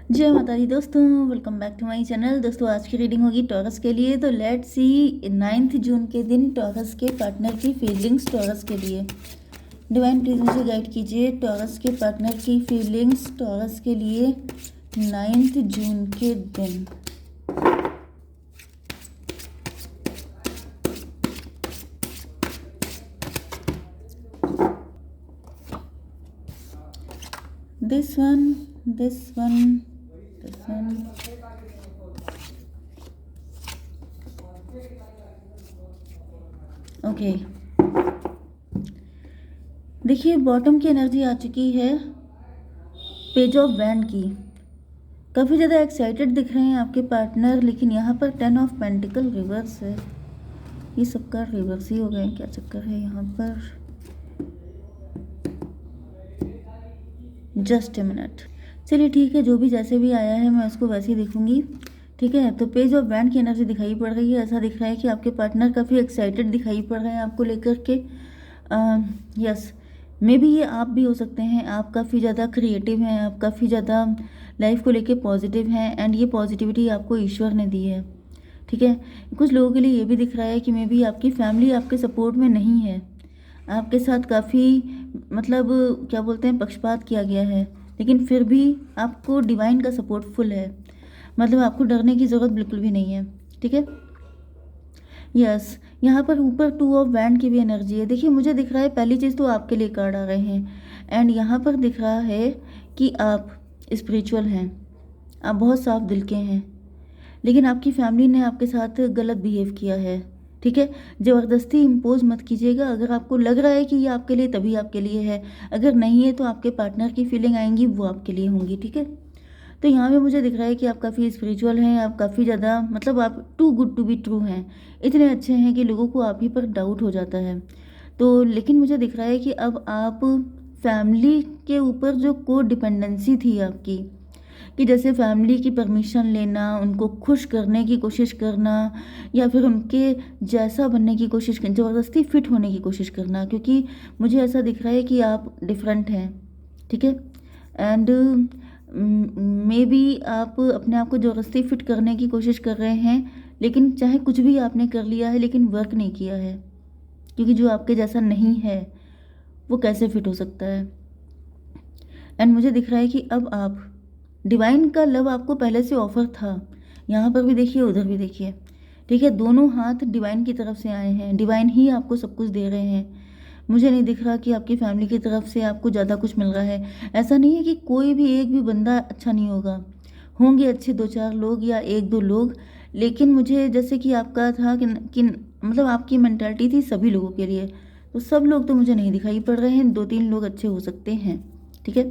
जय माता दी दोस्तों, welcome back to my channel. दोस्तों आज की रीडिंग होगी टॉरस के लिए। तो लेट्स सी 9 जून के दिन टॉरस के पार्टनर की फीलिंग्स टॉरस के लिए। डिवाइन प्लीज मुझे गाइड कीजिए टॉरस के पार्टनर की फीलिंग्स टॉरस के लिए 9 जून के दिन। This one, this one, this one. Okay, देखिए बॉटम की एनर्जी आ चुकी है, पेज ऑफ वैंड की। काफ़ी ज़्यादा एक्साइटेड दिख रहे हैं आपके पार्टनर, लेकिन यहाँ पर 10 ऑफ पेंटिकल रिवर्स है। ये सबका रिवर्स ही हो गया, क्या चक्कर है यहाँ पर? Just a minute. चलिए ठीक है, जो भी जैसे भी आया है मैं उसको वैसे ही देखूंगी। ठीक है, तो पेज ऑफ वैंड की एनर्जी दिखाई पड़ रही है। ऐसा दिख रहा है कि आपके पार्टनर काफ़ी एक्साइटेड दिखाई पड़ रहे हैं आपको लेकर के। यस, मे बी ये आप भी हो सकते हैं। आप काफ़ी ज़्यादा क्रिएटिव हैं, आप काफ़ी ज़्यादा लाइफ को लेके पॉजिटिव हैं, एंड ये पॉजिटिविटी आपको ईश्वर ने दी है। ठीक है, कुछ लोगों के लिए ये भी दिख रहा है कि मे बी आपकी फैमिली आपके सपोर्ट में नहीं है, आपके साथ काफ़ी मतलब क्या बोलते हैं, पक्षपात किया गया है, लेकिन फिर भी आपको डिवाइन का सपोर्ट फुल है। मतलब आपको डरने की ज़रूरत बिल्कुल भी नहीं है। ठीक है, यस, यहाँ पर ऊपर 2 ऑफ वैंड की भी एनर्जी है। देखिए मुझे दिख रहा है, पहली चीज़ तो आपके लिए कार्ड आ रहे हैं, एंड यहाँ पर दिख रहा है कि आप स्पिरिचुअल हैं, आप बहुत साफ दिल के हैं, लेकिन आपकी फैमिली ने आपके साथ गलत बिहेव किया है। ठीक है, ज़बरदस्ती इम्पोज मत कीजिएगा। अगर आपको लग रहा है कि ये आपके लिए, तभी आपके लिए है। अगर नहीं है तो आपके पार्टनर की फीलिंग आएंगी, वो आपके लिए होंगी। ठीक है, तो यहाँ पे मुझे दिख रहा है कि आप काफ़ी स्पिरिचुअल हैं, आप काफ़ी ज़्यादा मतलब आप too good to be true हैं। इतने अच्छे हैं कि लोगों को आप ही पर डाउट हो जाता है। तो लेकिन मुझे दिख रहा है कि अब आप फैमिली के ऊपर जो को डिपेंडेंसी थी आपकी, कि जैसे फैमिली की परमिशन लेना, उनको खुश करने की कोशिश करना, या फिर उनके जैसा बनने की कोशिश करना, ज़बरदस्ती फिट होने की कोशिश करना, क्योंकि मुझे ऐसा दिख रहा है कि आप डिफरेंट हैं। ठीक है, एंड मे बी आप अपने आप को ज़बरदस्ती फिट करने की कोशिश कर रहे हैं, लेकिन चाहे कुछ भी आपने कर लिया है लेकिन वर्क नहीं किया है, क्योंकि जो आपके जैसा नहीं है वो कैसे फिट हो सकता है। एंड मुझे दिख रहा है कि अब आप डिवाइन का लव आपको पहले से ऑफर था, यहाँ पर भी देखिए, उधर भी देखिए। ठीक है, दोनों हाथ डिवाइन की तरफ से आए हैं, डिवाइन ही आपको सब कुछ दे रहे हैं। मुझे नहीं दिख रहा कि आपकी फैमिली की तरफ से आपको ज़्यादा कुछ मिल रहा है। ऐसा नहीं है कि कोई भी एक भी बंदा अच्छा नहीं होगा, होंगे अच्छे 2-4 लोग या 1-2 लोग, लेकिन मुझे जैसे कि आपका था कि मतलब आपकी मेंटालिटी थी सभी लोगों के लिए, तो सब लोग तो मुझे नहीं दिखाई पड़ रहे हैं, 2-3 लोग अच्छे हो सकते हैं। ठीक है,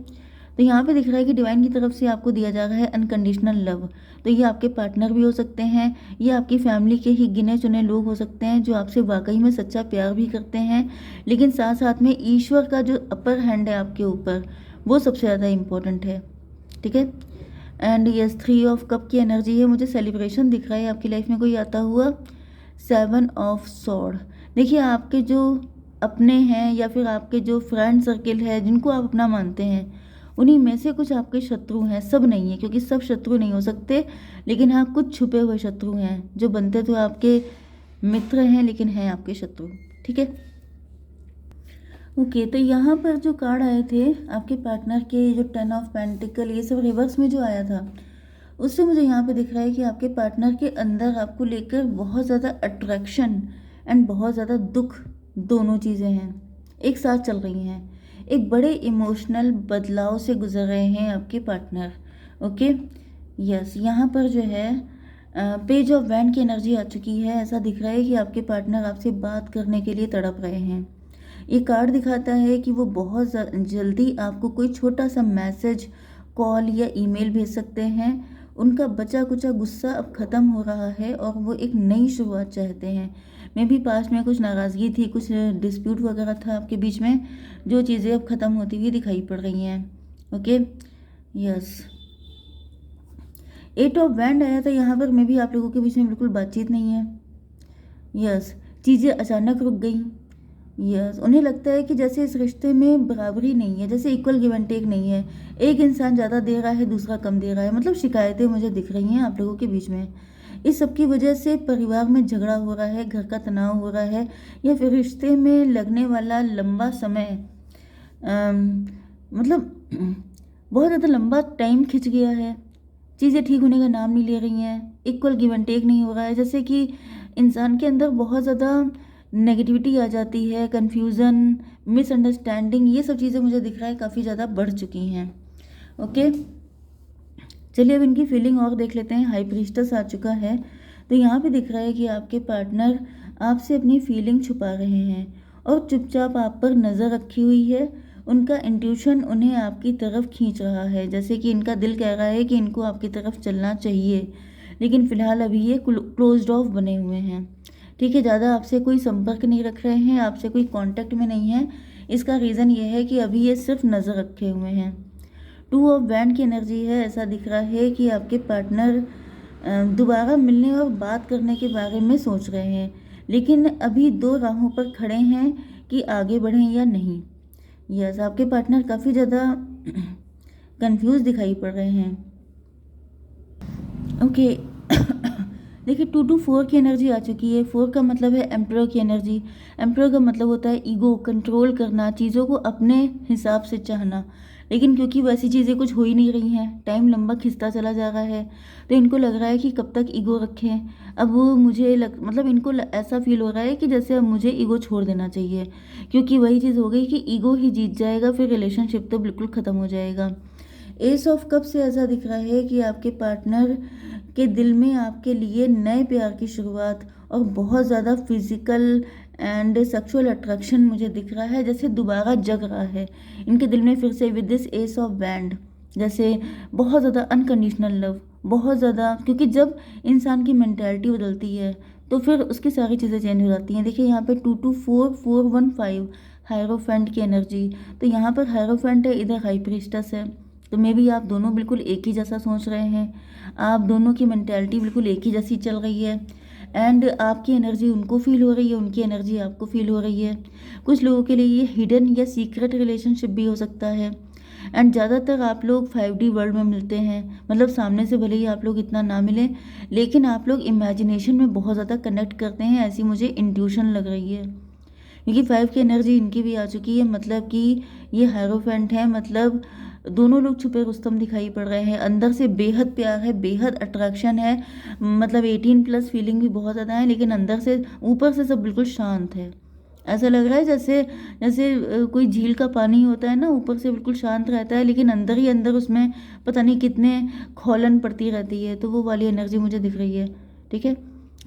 तो यहाँ पे दिख रहा है कि डिवाइन की तरफ से आपको दिया जा रहा है अनकंडीशनल लव। तो ये आपके पार्टनर भी हो सकते हैं, ये आपकी फैमिली के ही गिने चुने लोग हो सकते हैं जो आपसे वाकई में सच्चा प्यार भी करते हैं, लेकिन साथ साथ में ईश्वर का जो अपर हैंड है आपके ऊपर, वो सबसे ज़्यादा इम्पोर्टेंट है। ठीक है, एंड यस, 3 ऑफ कप की एनर्जी है। मुझे सेलिब्रेशन दिख रहा है आपकी लाइफ में कोई आता हुआ। 7 ऑफ सॉर्ड। देखिए आपके जो अपने हैं या फिर आपके जो फ्रेंड सर्किल है जिनको आप अपना मानते हैं, उन्हीं में से कुछ आपके शत्रु हैं। सब नहीं है, क्योंकि सब शत्रु नहीं हो सकते, लेकिन हाँ कुछ छुपे हुए शत्रु हैं जो बनते तो आपके मित्र हैं लेकिन हैं आपके शत्रु। ठीक है, ओके, तो यहाँ पर जो कार्ड आए थे आपके पार्टनर के, जो 10 ऑफ पेंटिकल, ये सब रिवर्स में जो आया था, उससे मुझे यहाँ पे दिख रहा है कि आपके पार्टनर के अंदर आपको लेकर बहुत ज़्यादा अट्रैक्शन एंड बहुत ज़्यादा दुख, दोनों चीज़ें हैं, एक साथ चल रही हैं। एक बड़े इमोशनल बदलाव से गुजर रहे हैं आपके पार्टनर। ओके, यस, यहाँ पर जो है पेज ऑफ वैंड की एनर्जी आ चुकी है। ऐसा दिख रहा है कि आपके पार्टनर आपसे बात करने के लिए तड़प रहे हैं। ये कार्ड दिखाता है कि वो बहुत जल्दी आपको कोई छोटा सा मैसेज, कॉल या ईमेल भेज सकते हैं। उनका बचा कुचा गुस्सा अब ख़त्म हो रहा है और वो एक नई शुरुआत चाहते हैं। मे भी पास्ट में कुछ नाराज़गी थी, कुछ डिस्प्यूट वगैरह था आपके बीच में, जो चीज़ें अब ख़त्म होती हुई दिखाई पड़ रही हैं। ओके, यस, 8 ऑफ वैंड आया था यहाँ पर। मे भी आप लोगों के बीच में बिल्कुल बातचीत नहीं है। यस, चीज़ें अचानक रुक गई, यस, उन्हें लगता है कि जैसे इस रिश्ते में बराबरी नहीं है, जैसे इक्वल गिव एंड टेक नहीं है, एक इंसान ज़्यादा दे रहा है, दूसरा कम दे रहा है। मतलब शिकायतें मुझे दिख रही हैं आप लोगों के बीच में। इस सब की वजह से परिवार में झगड़ा हो रहा है, घर का तनाव हो रहा है, या फिर रिश्ते में लगने वाला लंबा समय मतलब बहुत ज़्यादा लंबा टाइम खिंच गया है। चीज़ें ठीक होने का नाम नहीं ले रही हैं, इक्वल गिव एंड टेक नहीं हो रहा है, जैसे कि इंसान के अंदर बहुत ज़्यादा नेगेटिविटी आ जाती है, कन्फ्यूज़न, मिसअंडरस्टैंडिंग, ये सब चीज़ें मुझे दिख रहा है काफ़ी ज़्यादा बढ़ चुकी हैं। ओके, चलिए अब इनकी फीलिंग और देख लेते हैं। हाई प्रीस्टेस आ चुका है, तो यहाँ पे दिख रहा है कि आपके पार्टनर आपसे अपनी फीलिंग छुपा रहे हैं और चुपचाप आप पर नज़र रखी हुई है। उनका इंट्यूशन उन्हें आपकी तरफ खींच रहा है, जैसे कि इनका दिल कह रहा है कि इनको आपकी तरफ चलना चाहिए, लेकिन फ़िलहाल अभी ये क्लोज्ड ऑफ बने हुए हैं। ठीक है, ज़्यादा आपसे कोई संपर्क नहीं रख रहे हैं, आपसे कोई कांटेक्ट में नहीं है। इसका रीज़न ये है कि अभी ये सिर्फ नज़र रखे हुए हैं। टू ऑफ बैंड की एनर्जी है। ऐसा दिख रहा है कि आपके पार्टनर दोबारा मिलने और बात करने के बारे में सोच रहे हैं, लेकिन अभी दो राहों पर खड़े हैं कि आगे बढ़ें या नहीं। यस, आपके पार्टनर काफ़ी ज़्यादा कंफ्यूज दिखाई पड़ रहे हैं। ओके देखिए 2 to 4 की एनर्जी आ चुकी है। 4 का मतलब है एम्परर की एनर्जी। एम्परर का मतलब होता है ईगो, कंट्रोल करना, चीज़ों को अपने हिसाब से चाहना। लेकिन क्योंकि वैसी चीज़ें कुछ हो ही नहीं रही हैं, टाइम लंबा खिंचता चला जा रहा है, तो इनको लग रहा है कि कब तक ईगो रखें। अब वो मतलब इनको ऐसा फील हो रहा है कि जैसे अब मुझे ईगो छोड़ देना चाहिए, क्योंकि वही चीज़ हो गई कि ईगो ही जीत जाएगा, फिर रिलेशनशिप तो बिल्कुल ख़त्म हो जाएगा। एस ऑफ कप से ऐसा दिख रहा है कि आपके पार्टनर के दिल में आपके लिए नए प्यार की शुरुआत और बहुत ज़्यादा फिजिकल एंड सेक्सुअल अट्रैक्शन मुझे दिख रहा है, जैसे दोबारा जग रहा है इनके दिल में फिर से with this S of band. जैसे बहुत ज़्यादा अनकंडीशनल लव, बहुत ज़्यादा, क्योंकि जब इंसान की मेंटालिटी बदलती है तो फिर उसकी सारी चीज़ें चेंज हो जाती हैं। देखिए यहाँ पे 2 to 4 हायरोफेंट की एनर्जी, तो यहाँ पर हायरोफेंट है, इधर हाई प्रीस्टेस है। तो मे बी आप दोनों बिल्कुल एक ही जैसा सोच रहे हैं, आप दोनों की मेंटालिटी बिल्कुल एक ही जैसी चल रही है, एंड आपकी एनर्जी उनको फील हो रही है, उनकी एनर्जी आपको फील हो रही है। कुछ लोगों के लिए ये हिडन या सीक्रेट रिलेशनशिप भी हो सकता है। एंड ज़्यादातर आप लोग 5D वर्ल्ड में मिलते हैं, मतलब सामने से भले ही आप लोग इतना ना मिलें, लेकिन आप लोग इमेजिनेशन में बहुत ज़्यादा कनेक्ट करते हैं, ऐसी मुझे इंट्यूशन लग रही है। क्योंकि 5 की एनर्जी इनकी भी आ चुकी है, मतलब कि ये हायरोफेंट है, मतलब दोनों लोग छुपे रुस्तम दिखाई पड़ रहे हैं। अंदर से बेहद प्यार है, बेहद अट्रैक्शन है, मतलब 18+ फीलिंग भी बहुत ज़्यादा है, लेकिन अंदर से ऊपर से सब बिल्कुल शांत है। ऐसा लग रहा है जैसे जैसे कोई झील का पानी होता है ना, ऊपर से बिल्कुल शांत रहता है, लेकिन अंदर ही अंदर उसमें पता नहीं कितने खौलन पड़ती रहती है, तो वो वाली एनर्जी मुझे दिख रही है। ठीक है,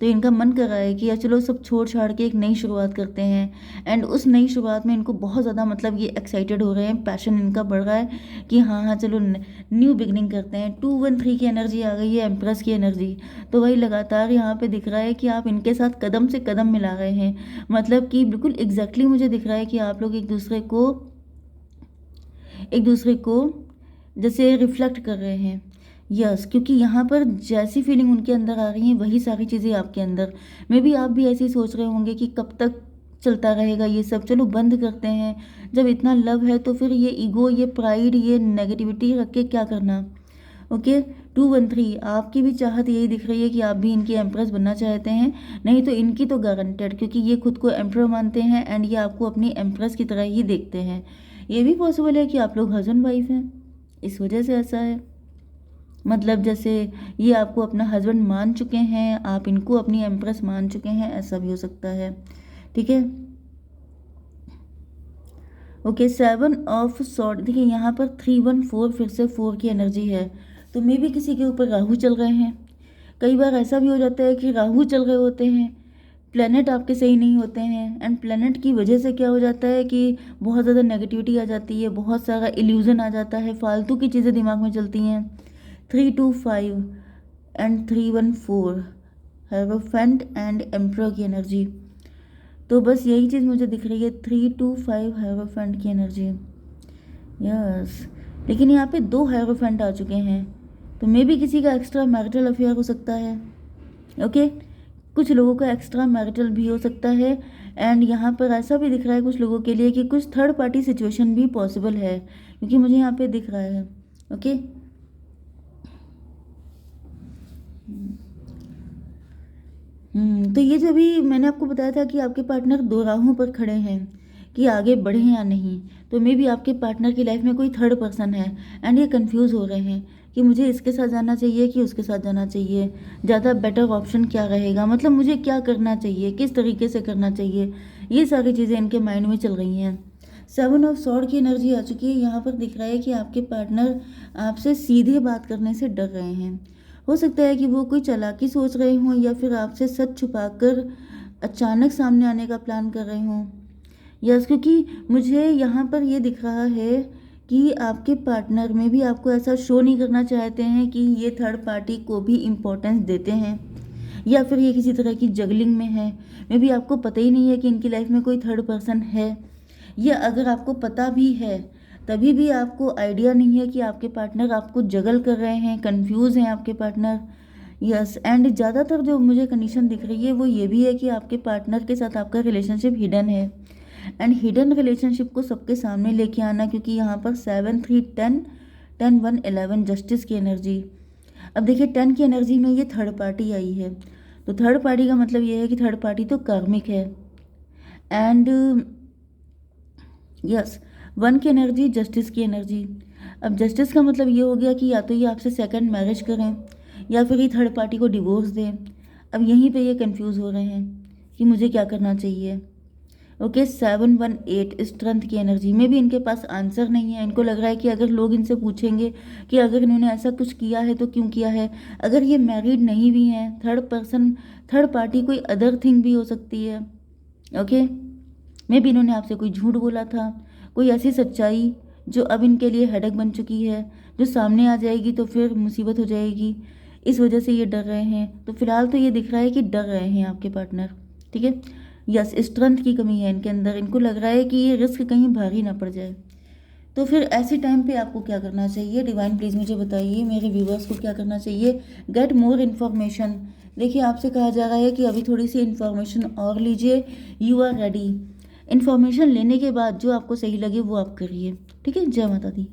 तो इनका मन कर रहा है कि यार चलो सब छोड़ छाड़ के एक नई शुरुआत करते हैं, एंड उस नई शुरुआत में इनको बहुत ज़्यादा, मतलब ये एक्साइटेड हो रहे हैं, पैशन इनका बढ़ रहा है कि हाँ हाँ चलो न्यू बिगनिंग करते हैं। 213 की एनर्जी आ गई है, एम्प्रेस की एनर्जी। तो वही लगातार यहाँ पे दिख रहा है कि आप इनके साथ कदम से कदम मिला रहे हैं, मतलब कि बिल्कुल एग्जैक्टली मुझे दिख रहा है कि आप लोग एक दूसरे को जैसे रिफ्लेक्ट कर रहे हैं। यस, क्योंकि यहाँ पर जैसी फीलिंग उनके अंदर आ रही है वही सारी चीज़ें आपके अंदर। मे बी आप भी ऐसे ही सोच रहे होंगे कि कब तक चलता रहेगा ये सब, चलो बंद करते हैं। जब इतना लव है तो फिर ये ईगो, ये प्राइड, ये नेगेटिविटी रख के क्या करना। ओके, 213 आपकी भी चाहत यही दिख रही है कि आप भी इनकी एम्प्रेस बनना चाहते हैं। नहीं तो इनकी तो गारंटेड, क्योंकि ये खुद को एम्प्रेस मानते हैं एंड ये आपको अपनी एम्प्रेस की तरह ही देखते हैं। ये भी पॉसिबल है कि आप लोग हस्बैंड वाइफ हैं, इस वजह से ऐसा है। मतलब जैसे ये आपको अपना हस्बैंड मान चुके हैं, आप इनको अपनी एम्प्रेस मान चुके हैं, ऐसा भी हो सकता है। ठीक है, ओके, 7 ऑफ सॉर्ड। देखिए यहाँ पर 314 फिर से 4 की एनर्जी है, तो मे भी किसी के ऊपर राहु चल रहे हैं। कई बार ऐसा भी हो जाता है कि राहु चल रहे होते हैं, प्लेनेट आपके सही नहीं होते हैं, एंड प्लेनेट की वजह से क्या हो जाता है कि बहुत ज़्यादा नेगेटिविटी आ जाती है, बहुत सारा इल्यूजन आ जाता है, फालतू की चीज़ें दिमाग में चलती हैं। 325 एंड 314 हेरोफेंट एंड एम्परर की एनर्जी। तो बस यही चीज़ मुझे दिख रही है, 325 हेरोफेंट की एनर्जी। यस, लेकिन यहाँ पे 2 हेरोफेंट आ चुके हैं, तो मे भी किसी का एक्स्ट्रा मैरिटल अफेयर हो सकता है। ओके, कुछ लोगों का एक्स्ट्रा मैरिटल भी हो सकता है। एंड यहाँ पर ऐसा भी दिख रहा है कुछ लोगों के लिए कि कुछ थर्ड पार्टी सिचुएशन भी पॉसिबल है, क्योंकि मुझे यहाँ पे दिख रहा है। ओके, तो ये जो भी मैंने आपको बताया था कि आपके पार्टनर दो राहों पर खड़े हैं कि आगे बढ़ें या नहीं, तो मे बी आपके पार्टनर की लाइफ में कोई थर्ड पर्सन है एंड ये कंफ्यूज हो रहे हैं कि मुझे इसके साथ जाना चाहिए कि उसके साथ जाना चाहिए, ज़्यादा बेटर ऑप्शन क्या रहेगा, मतलब मुझे क्या करना चाहिए, किस तरीके से करना चाहिए, ये सारी चीज़ें इनके माइंड में चल रही हैं। 7 ऑफ सॉर्ड की एनर्जी आ चुकी है। यहाँ पर दिख रहा है कि आपके पार्टनर आपसे सीधे बात करने से डर रहे हैं। हो सकता है कि वो कोई चालाकी सोच रहे हों या फिर आपसे सच छुपाकर अचानक सामने आने का प्लान कर रहे हों। यस, क्योंकि मुझे यहाँ पर ये दिख रहा है कि आपके पार्टनर में भी आपको ऐसा शो नहीं करना चाहते हैं कि ये थर्ड पार्टी को भी इम्पोर्टेंस देते हैं, या फिर ये किसी तरह की जगलिंग में है। मे बी आपको पता ही नहीं है कि इनकी लाइफ में कोई थर्ड पर्सन है, या अगर आपको पता भी है तभी भी आपको आइडिया नहीं है कि आपके पार्टनर आपको जगल कर रहे हैं, कंफ्यूज हैं आपके पार्टनर। यस, एंड ज़्यादातर जो मुझे कंडीशन दिख रही है वो ये भी है कि आपके पार्टनर के साथ आपका रिलेशनशिप हिडन है। एंड हिडन रिलेशनशिप को सबके सामने लेके आना, क्योंकि यहाँ पर 7 3 10 10 1 11 जस्टिस की एनर्जी। अब देखिए 10 की एनर्जी में ये थर्ड पार्टी आई है, तो थर्ड पार्टी का मतलब ये है कि थर्ड पार्टी तो कार्मिक है। एंड यस, 1 की एनर्जी जस्टिस की एनर्जी। अब जस्टिस का मतलब ये हो गया कि या तो ये आपसे सेकंड मैरिज करें या फिर ये थर्ड पार्टी को डिवोर्स दें। अब यहीं पे ये कंफ्यूज हो रहे हैं कि मुझे क्या करना चाहिए। ओके, 7 1 8 स्ट्रेंथ की एनर्जी में भी इनके पास आंसर नहीं है। इनको लग रहा है कि अगर लोग इनसे पूछेंगे कि अगर इन्होंने ऐसा कुछ किया है तो क्यों किया है, अगर ये मैरिड नहीं भी हैं, थर्ड पार्टी कोई अदर थिंग भी हो सकती है। ओके, मे बी इन्होंने आपसे कोई झूठ बोला था, कोई ऐसी सच्चाई जो अब इनके लिए हेडेक बन चुकी है, जो सामने आ जाएगी तो फिर मुसीबत हो जाएगी, इस वजह से ये डर रहे हैं। तो फिलहाल तो ये दिख रहा है कि डर रहे हैं आपके पार्टनर। ठीक है, यस, स्ट्रेंथ की कमी है इनके अंदर। इनको लग रहा है कि ये रिस्क कहीं भारी ना पड़ जाए। तो फिर ऐसे टाइम पे आपको क्या करना चाहिए? डिवाइन प्लीज़ मुझे बताइए, मेरे व्यूवर्स को क्या करना चाहिए? Get more information. देखिए, आपसे कहा जा रहा है कि अभी थोड़ी सी इन्फॉर्मेशन और लीजिए। You are ready. इन्फॉर्मेशन लेने के बाद जो आपको सही लगे वो आप करिए। ठीक है, जय माता दी।